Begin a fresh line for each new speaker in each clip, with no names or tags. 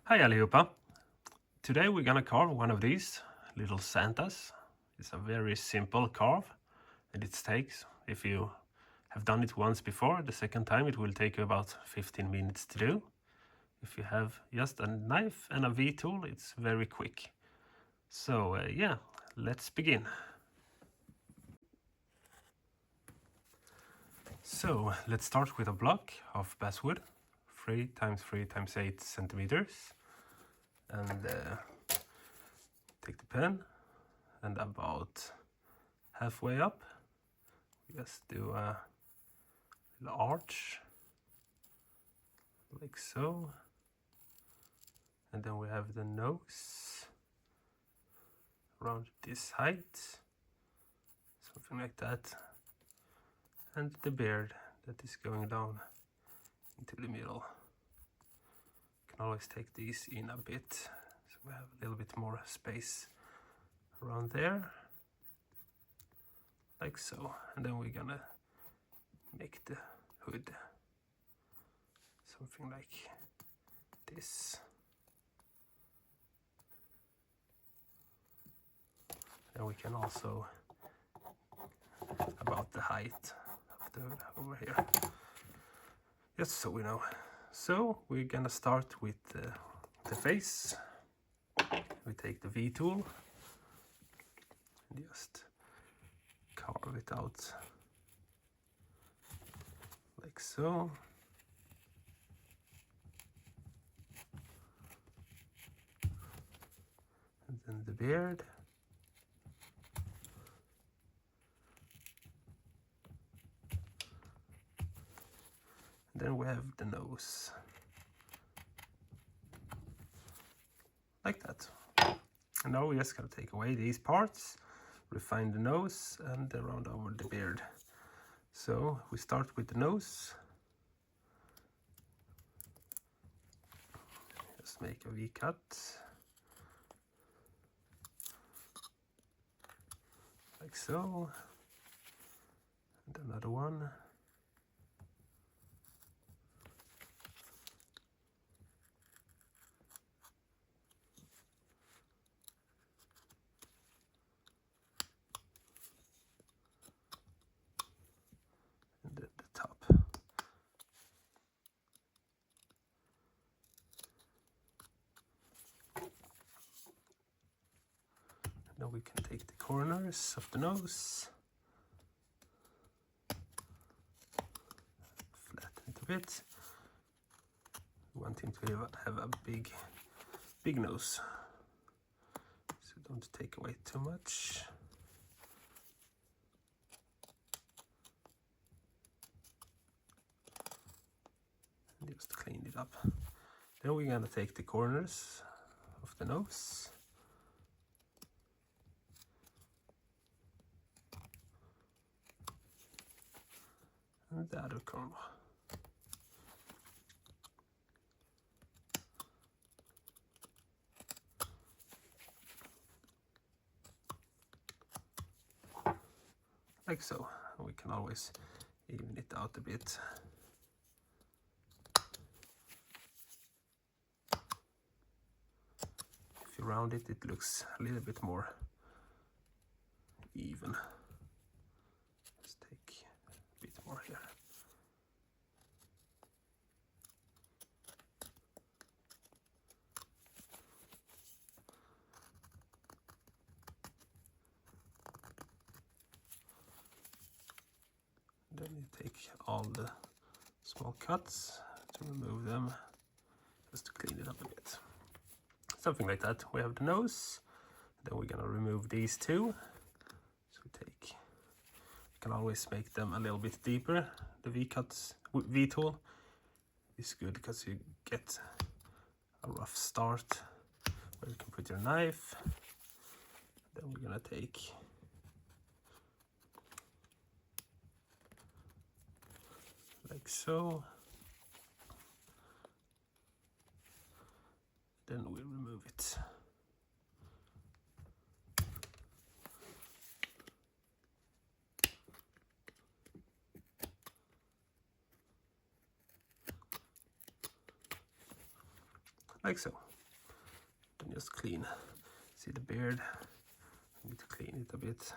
Hi allihopa! Today we're gonna carve one of these little Santas. It's a very simple carve and it takes, if you have done it once before, the second time it will take you about 15 minutes to do. If you have just a knife and a V-tool, it's very quick. So yeah, let's begin. So let's start with a block of basswood, 3 x 3 x 8 centimeters, and take the pen and about halfway up just do a little arch like so, and then we have the nose around this height, something like that, and the beard that is going down into the middle. You can always take these in a bit so we have a little bit more space around there, like so, and then we're gonna make the hood something like this. And we can also about the height of the hood over here, just so we know. So we're gonna start with the face. We take the V-tool and just carve it out like so. And then the beard. And then we have the nose. Like that. And now we're just gonna take away these parts, refine the nose and round over the beard. So we start with the nose. Just make a V-cut. Like so. And another one. And then the top. Now we can take the corners of the nose, flatten it a bit. We want him to have a big nose, so don't take away too much. And just clean it up. Then we're gonna take the corners of the nose. And the other corner. Like so. We can always even it out a bit. If you round it, it looks a little bit more even. Let's take a bit more here. Then you take all the small cuts to remove them, just to clean it up a bit. Something like that. We have the nose, then we're gonna remove these two. So we take, you can always make them a little bit deeper. The V-cuts, V-tool is good because you get a rough start where you can put your knife. Then we're gonna take like so. Then we remove it. Like so. just clean. See the beard? I need to clean it a bit.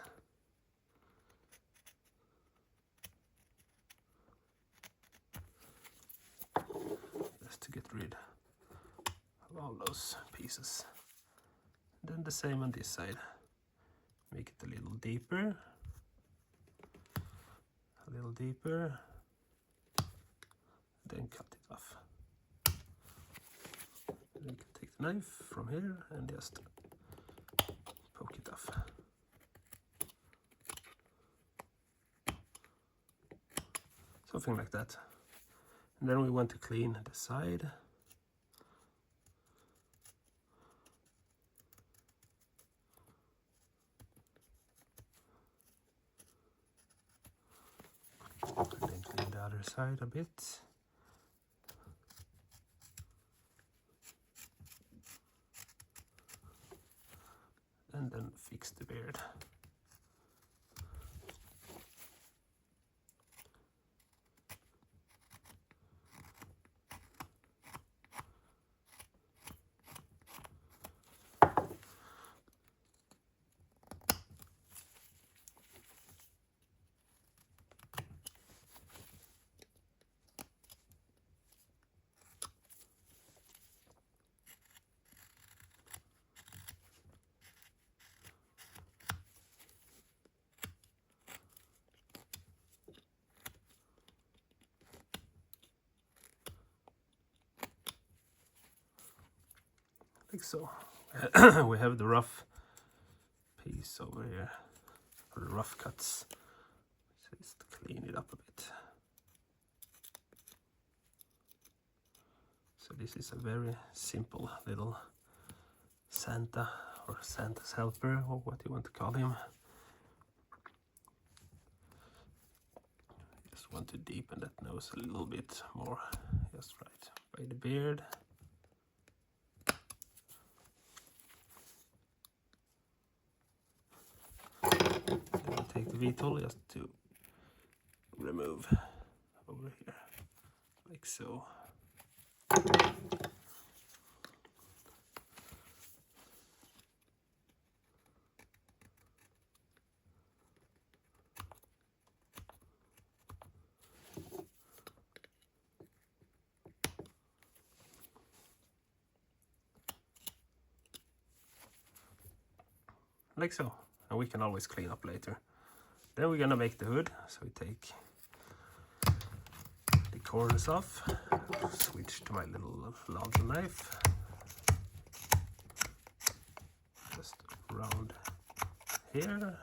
Just to get rid of all those pieces. Then the same on this side. Make it a little deeper. A little deeper. Then cut it off. Then you can take the knife from here and just poke it off. Something like that. And then we want to clean the side. And then clean the other side a bit. And then fix the beard. Like so. We have the rough piece over here, or the rough cuts. So just clean it up a bit. So this is a very simple little Santa, or Santa's helper, or what you want to call him. Just want to deepen that nose a little bit more, just right by the beard. Then I take the V-tool just to remove over here, like so. Like so, and we can always clean up later. Then we're gonna make the hood, so we take the corners off, switch to my little larger knife, just round here.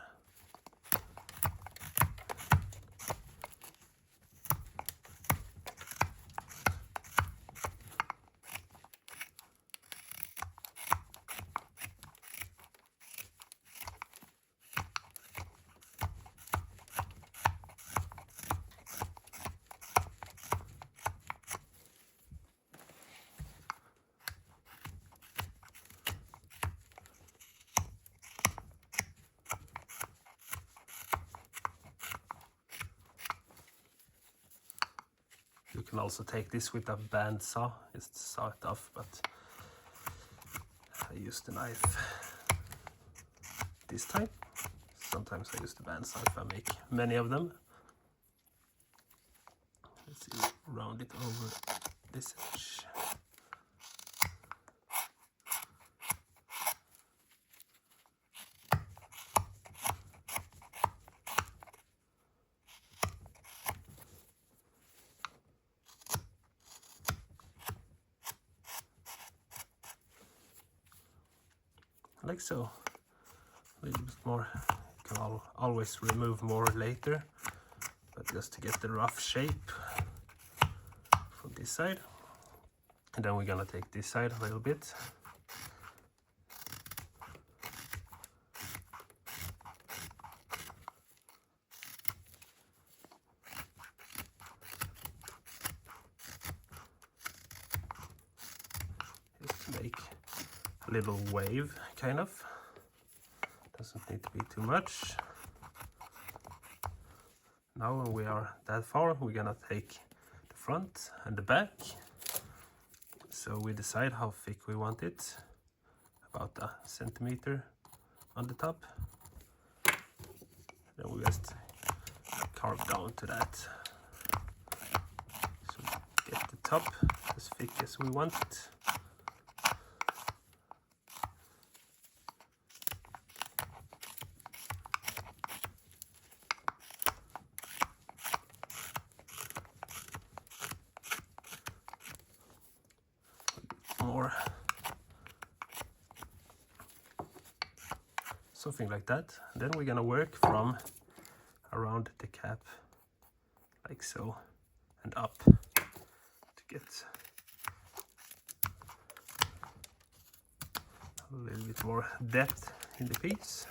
You can also take this with a band saw, just saw it off, but I use the knife this time. Sometimes I use the band saw if I make many of them. Let's see, round it over this edge. Like so, a little bit more. You can always remove more later, but just to get the rough shape from this side. And then we're gonna take this side a little bit. Just to make a little wave, kind of. Doesn't need to be too much. Now when we are that far, we're gonna take the front and the back. So we decide how thick we want it. about a centimeter on the top. Then we just carve down to that. So get the top as thick as we want it. More. Something like that. Then we're gonna work from around the cap like so and up to get a little bit more depth in the piece.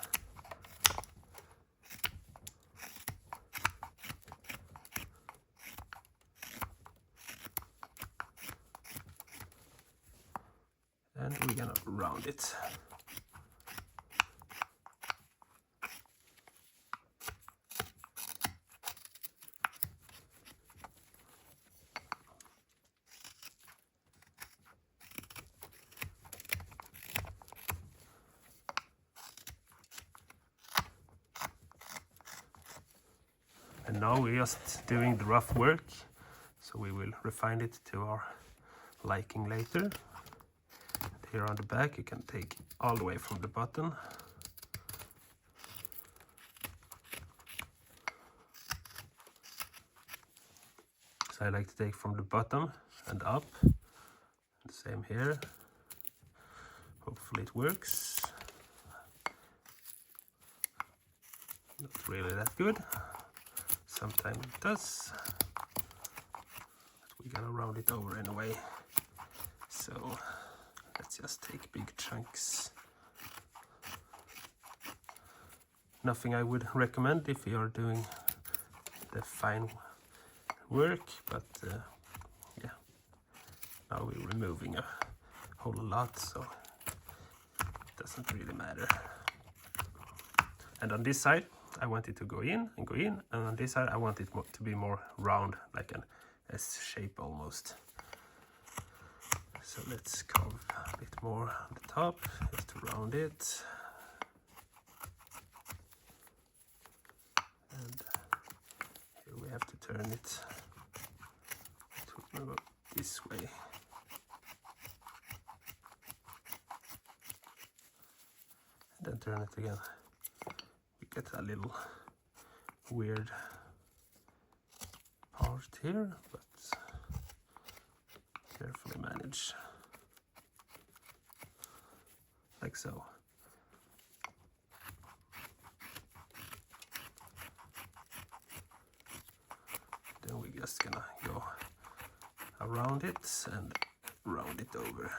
And we're gonna round it. And now we're just doing the rough work, so we will refine it to our liking later. Here on the back you can take all the way from the bottom. So I like to take from the bottom and up. The same here. Hopefully it works. Not really that good. Sometimes it does. But we're gonna round it over anyway. So let's just take big chunks. Nothing I would recommend if you are doing the fine work, but yeah, now we're removing a whole lot, so it doesn't really matter. And on this side I want it to go in, and on this side I want it to be more round, like an S shape almost. So let's carve a bit more on the top, just to round it. And here we have to turn it to go this way. And then turn it again. We get a little weird part here, but carefully manage. Like so. Then we're just gonna go around it and round it over.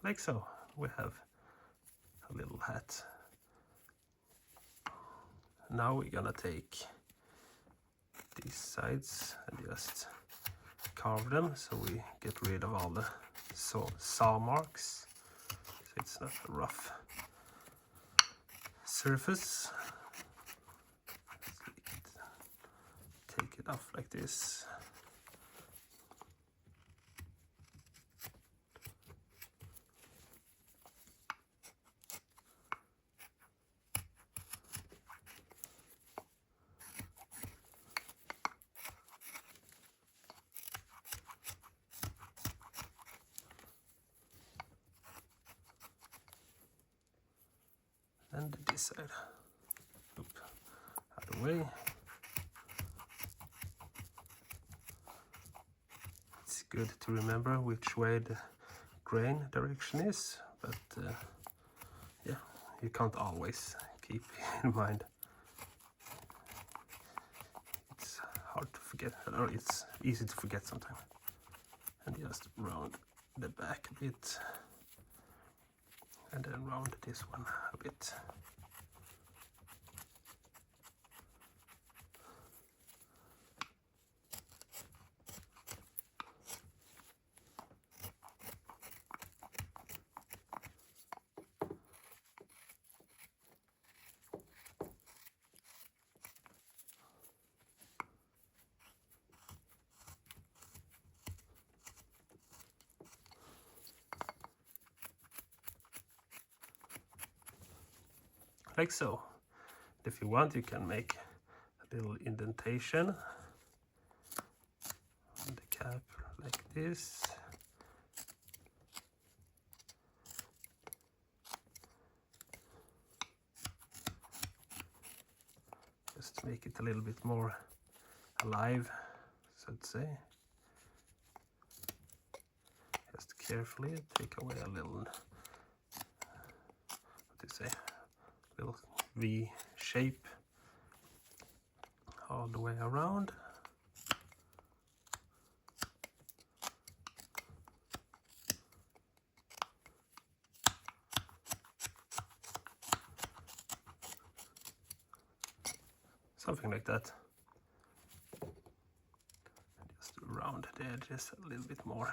Like so, we have a little hat. Now we're gonna take these sides and just carve them, so we get rid of all the saw marks, so it's not a rough surface. Take it off like this. And this side. Oop, out of the way. It's good to remember which way the grain direction is, but yeah, you can't always keep in mind. It's hard to forget, or it's easy to forget sometimes. And just round the back a bit. And then round this one a bit. like so. If you want, you can make a little indentation on the cap like this. Just to make it a little bit more alive, so to say. Just carefully take away a little, what do you say, little V shape all the way around. Something like that. Just round the edges a little bit more.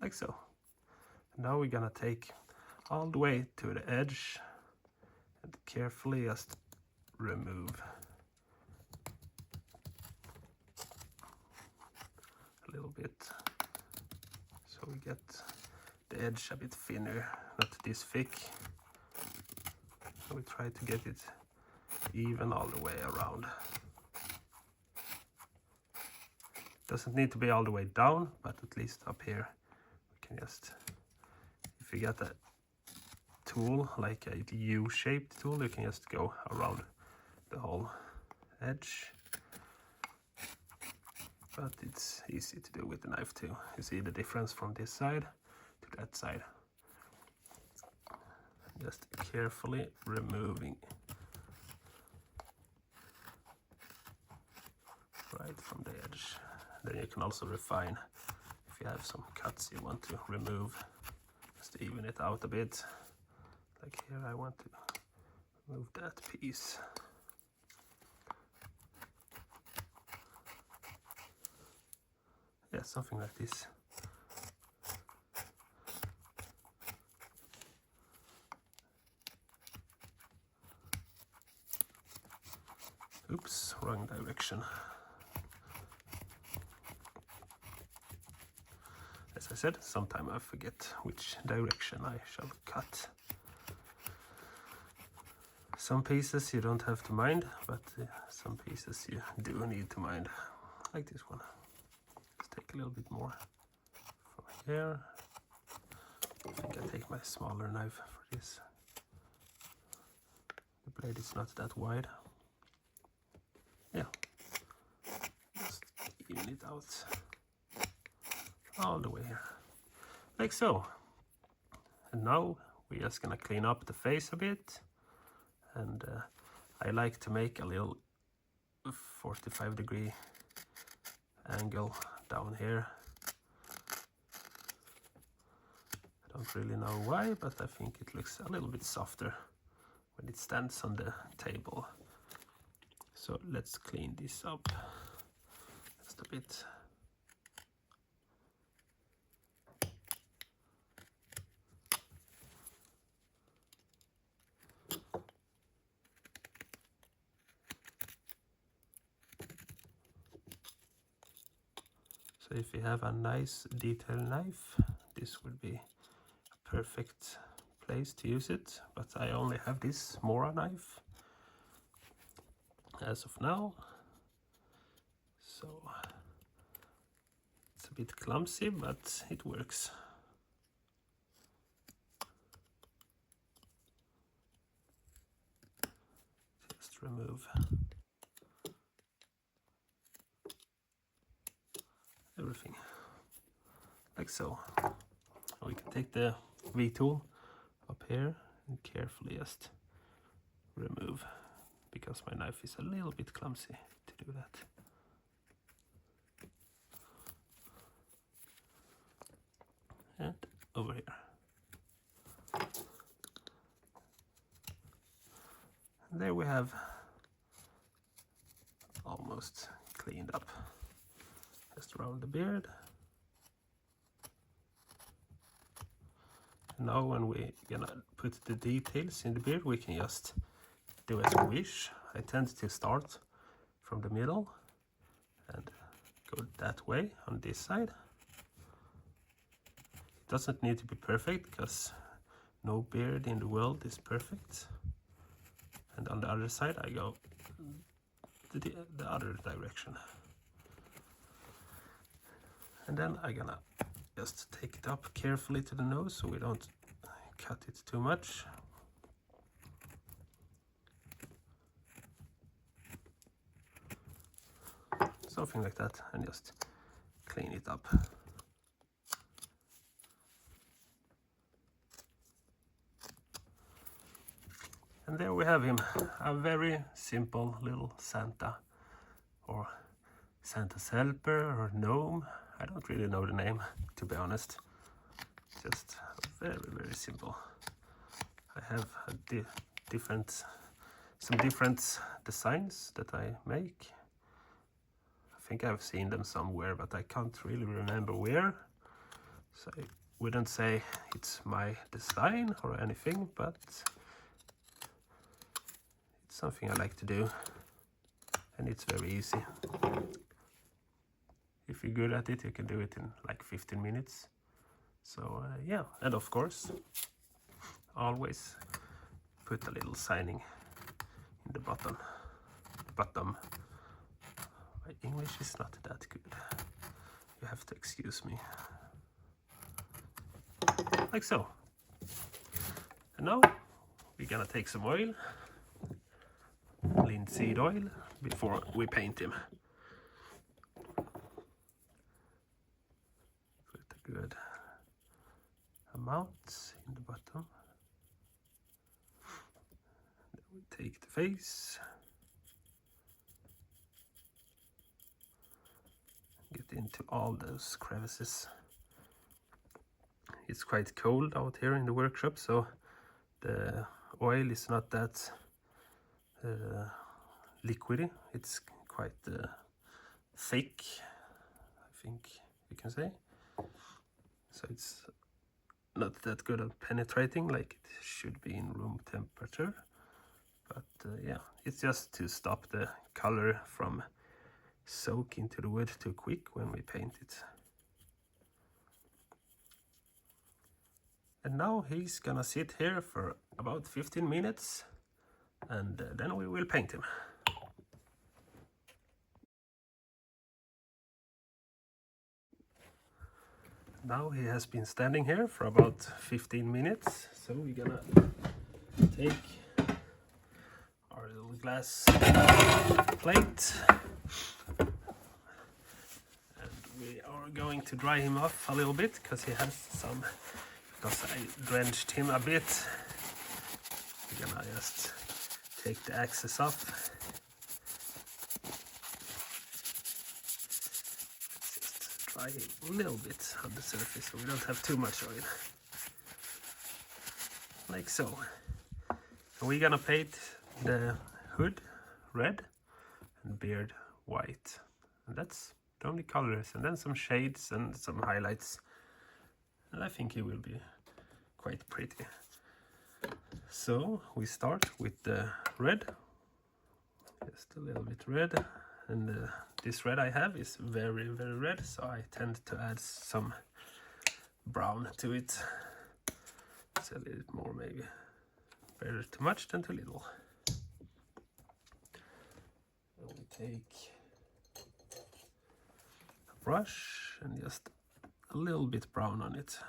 Like so. Now we're gonna take all the way to the edge and carefully just remove a little bit, so we get the edge a bit thinner, not this thick. So we try to get it even all the way around. Doesn't need to be all the way down, but at least up here we can just, if you get a tool like a U-shaped tool, you can just go around the whole edge. But it's easy to do with the knife too. You see the difference from this side to that side. Just carefully removing right from the edge. Then you can also refine if you have some cuts you want to remove, just to even it out a bit. Like here, I want to remove that piece. Yeah, something like this. Oops, wrong direction. As I said, sometimes I forget which direction I shall cut. Some pieces you don't have to mind, but some pieces you do need to mind, like this one. Let's take a little bit more from here. I think I take my smaller knife for this. The blade is not that wide. Yeah, just even it out all the way here, like so. And now we're just gonna clean up the face a bit, and I like to make a little 45-degree angle down here. I don't really know why, but I think it looks a little bit softer when it stands on the table. So let's clean this up just a bit. So if you have a nice detailed knife, this would be a perfect place to use it, but I only have this Mora knife as of now, so it's a bit clumsy, but it works. Just remove everything like so. We can take the V tool up here and carefully just remove, because my knife is a little bit clumsy to do that. And over here. And there we have almost cleaned up. Just around the beard. Now when we're gonna put the details in the beard, we can just do as we wish. I tend to start from the middle and go that way on this side. It doesn't need to be perfect because no beard in the world is perfect. And on the other side I go the other direction. And then I'm gonna just take it up carefully to the nose so we don't cut it too much. Something like that, and just clean it up. And there we have him, a very simple little Santa, or Santa's helper, or gnome. I don't really know the name, to be honest. Just very, very simple. I have some different designs that I make. I think I've seen them somewhere, but I can't really remember where. So I wouldn't say it's my design or anything, but it's something I like to do, and it's very easy. If you're good at it, you can do it in like 15 minutes. So yeah, and of course, always put a little signing in the bottom. My English is not that good. You have to excuse me. Like so. And now we're gonna take some oil, linseed oil, before we paint him. Put a good amount in the bottom. Then we take the face. Get into all those crevices. It's quite cold out here in the workshop, so the oil is not that liquidy. It's quite thick, I think you can say. So it's not that good at penetrating like it should be in room temperature. But yeah, it's just to stop the color from soak into the wood too quick when we paint it. And now he's gonna sit here for about 15 minutes, and then we will paint him. Now he has been standing here for about 15 minutes, so we're gonna take our little glass plate and we are going to dry him off a little bit because he has some, because I drenched him a bit. We're gonna just take the excess off. Just dry him a little bit on the surface so we don't have too much oil. Like so. And we're gonna paint the hood red and beard white. And that's the only colors, and then some shades and some highlights. And I think it will be quite pretty. So we start with the red, just a little bit red, and this red I have is very, very red, so I tend to add some brown to it. It's a little bit more maybe. Better too much than too little. And we take a brush and just a little bit brown on it.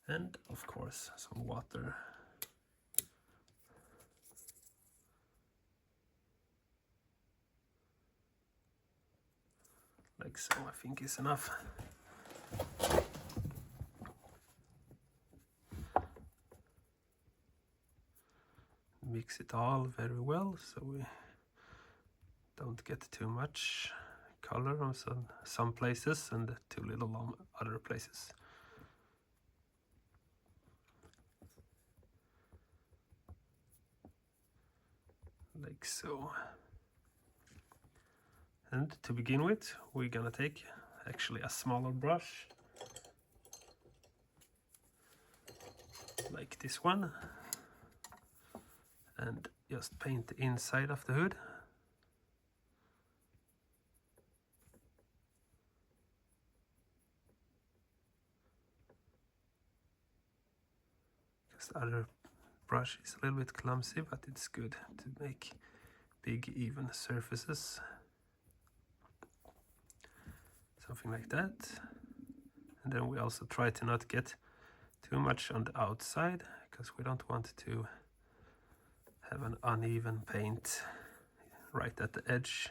And of course some water. Like so, I think is enough. Mix it all very well so we don't get too much color on some places and too little on other places. Like so. And to begin with, we're gonna take actually a smaller brush, like this one, and just paint the inside of the hood. The other brush is a little bit clumsy, but it's good to make big even surfaces. Something like that. And then we also try to not get too much on the outside, because we don't want to have an uneven paint right at the edge.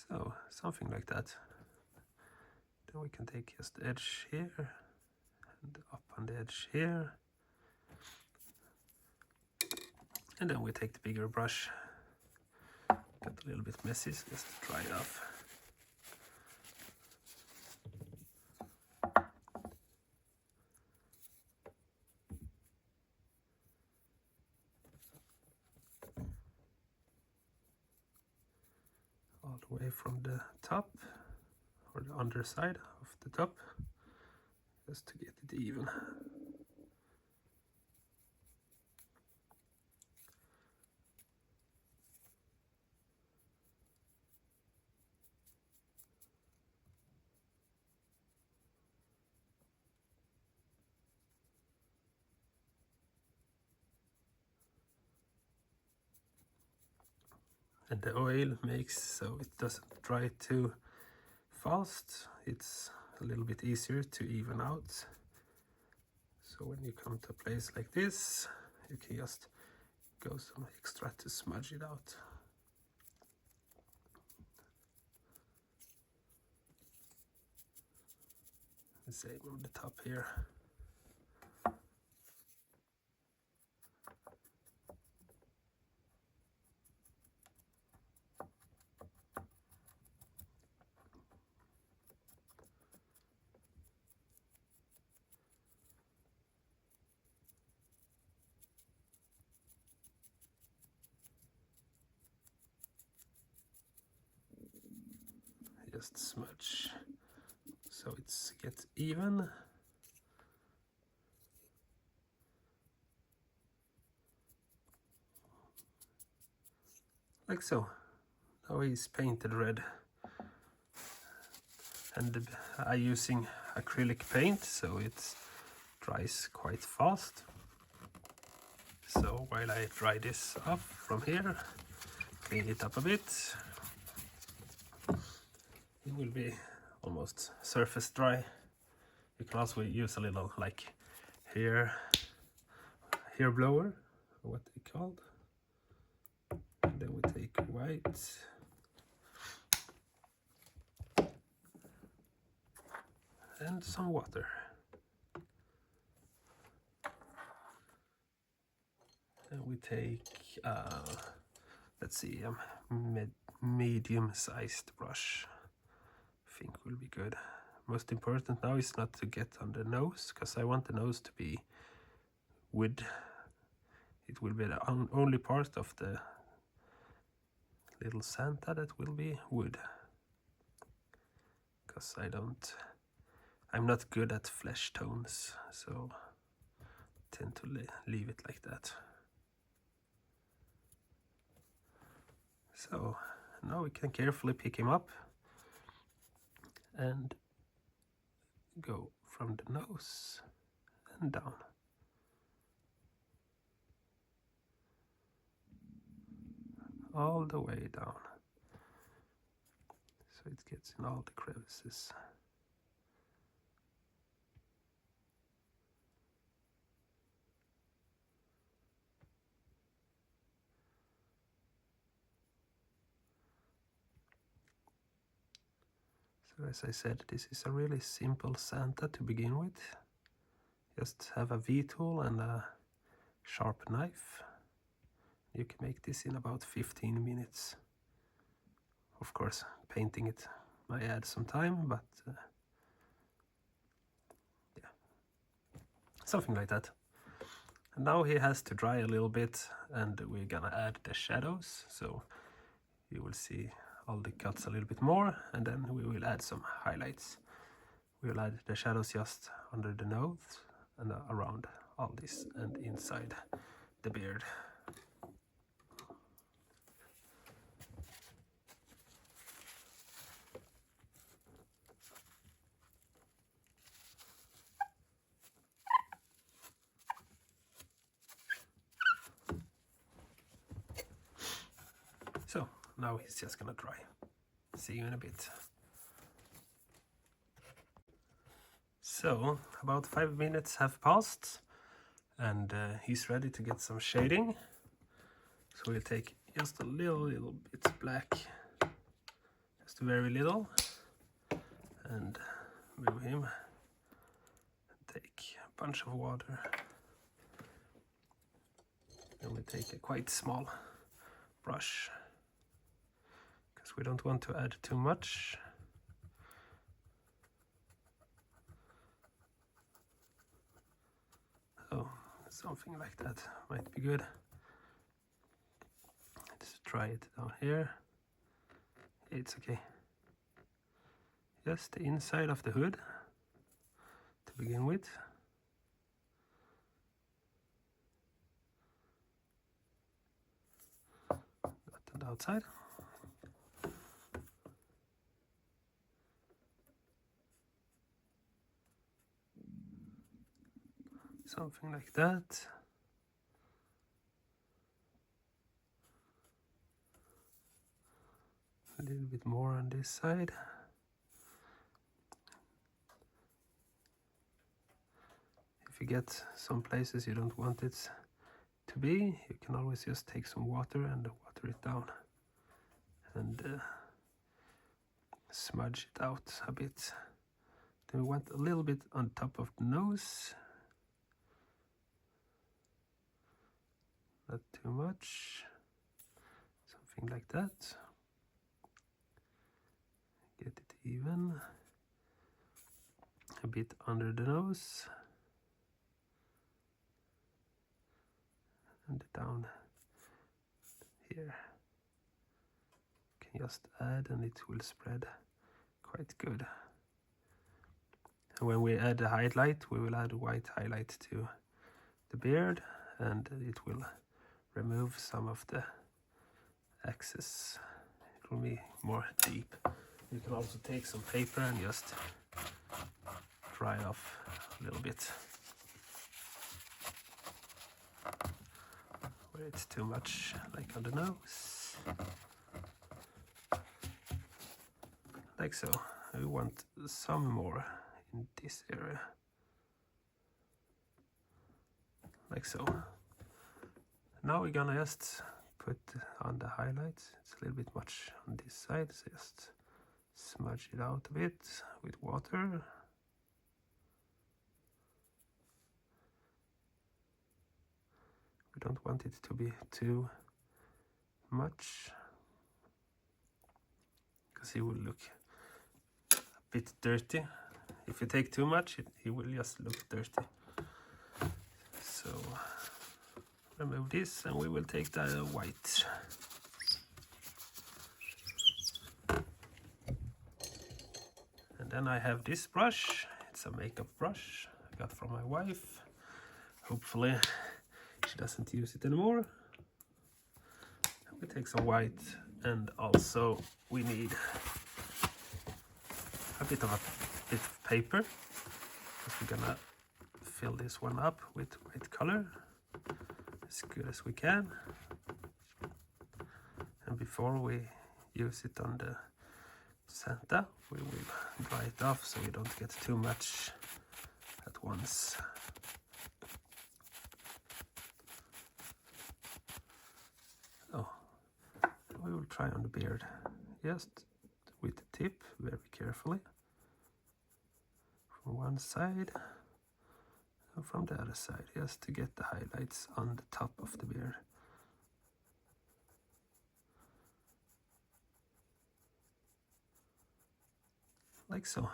So something like that. Then we can take just the edge here and up on the edge here. And then we take the bigger brush. Got a little bit messy, so just dry it off. All the way from the top, or the underside of the top, just to get it even. And the oil makes so it doesn't dry too fast. It's a little bit easier to even out. So when you come to a place like this, you can just go some extra to smudge it out. The same on the top here. Just smudge so it gets even. Like so. Now he's painted red. And I'm using acrylic paint, so it dries quite fast. So while I dry this off from here, clean it up a bit, it will be almost surface dry. You can also use a little like hair blower, or what they called. And then we take white and some water. And we take, let's see, a medium-sized brush. I think will be good. Most important now is not to get on the nose, because I want the nose to be wood. It will be the only part of the little Santa that will be wood. Because I'm not good at flesh tones, so I tend to leave it like that. So now we can carefully pick him up and go from the nose and down. All the way down. So it gets in all the crevices. So as I said, this is a really simple Santa to begin with. Just have a V-tool and a sharp knife. You can make this in about 15 minutes. Of course, painting it might add some time, but yeah. something like that. And now he has to dry a little bit, and we're gonna add the shadows, so you will see all the cuts a little bit more, and then we will add some highlights. We will add the shadows just under the nose and around all this and inside the beard. So now he's just gonna dry. See you in a bit. So about 5 minutes have passed, and he's ready to get some shading. So we'll take just a little bit black, just very little, and move him. Take a bunch of water. Then we take a quite small brush, because we don't want to add too much. So something like that might be good. Let's try it down here. It's okay. Just the inside of the hood to begin with. Not on the outside. Something like that. A little bit more on this side. If you get some places you don't want it to be, you can always just take some water and water it down and smudge it out a bit. Then we want a little bit on top of the nose. Not too much. Something like that. Get it even. A bit under the nose. And down here. You can just add and it will spread quite good. And when we add the highlight, we will add a white highlight to the beard, and it will remove some of the excess. It will be more deep. You can also take some paper and just dry off a little bit where it's too much, like on the nose, like so. We want some more in this area, like so. Now we're gonna just put on the highlights. It's a little bit much on this side, so just smudge it out a bit with water. We don't want it to be too much, because he will look a bit dirty. If you take too much, he will just look dirty. So remove this, and we will take the white. And then I have this brush. It's a makeup brush I got from my wife. Hopefully she doesn't use it anymore. We take some white, and also we need a bit of paper, because we're gonna fill this one up with white color as good as we can. And before we use it on the Santa, we will dry it off so we don't get too much at once. So we will try on the beard, just with the tip, very carefully, from one side and from the other side, just to get the highlights on the top of the beard. Like so.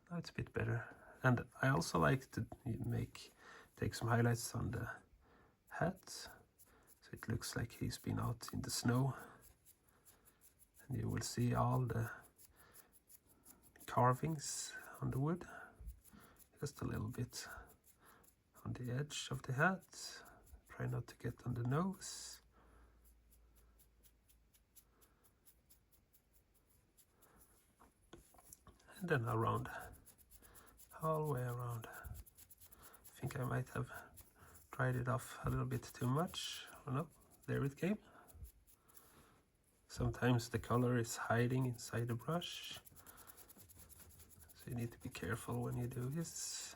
Now it's a bit better. And I also like to take some highlights on the hat, so it looks like he's been out in the snow. And you will see all the carvings on the wood, just a little bit on the edge of the hat. Try not to get on the nose. And then around, all the way around. I think I might have dried it off a little bit too much. Oh no, there it came. Sometimes the color is hiding inside the brush, so you need to be careful when you do this.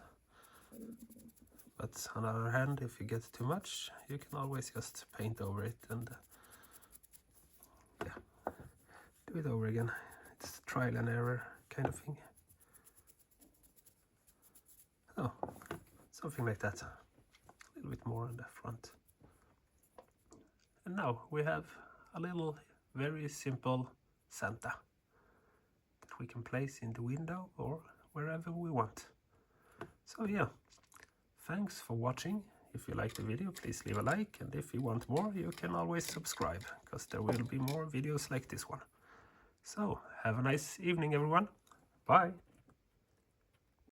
But on the other hand, if you get too much, you can always just paint over it and yeah, do it over again. It's trial and error kind of thing. Oh, something like that. A little bit more on the front. And now we have a little very simple Santa that we can place in the window or wherever we want. So yeah, thanks for watching. If you like the video, please leave a like, and if you want more, you can always subscribe, because there will be more videos like this one. So have a nice evening, everyone. Bye.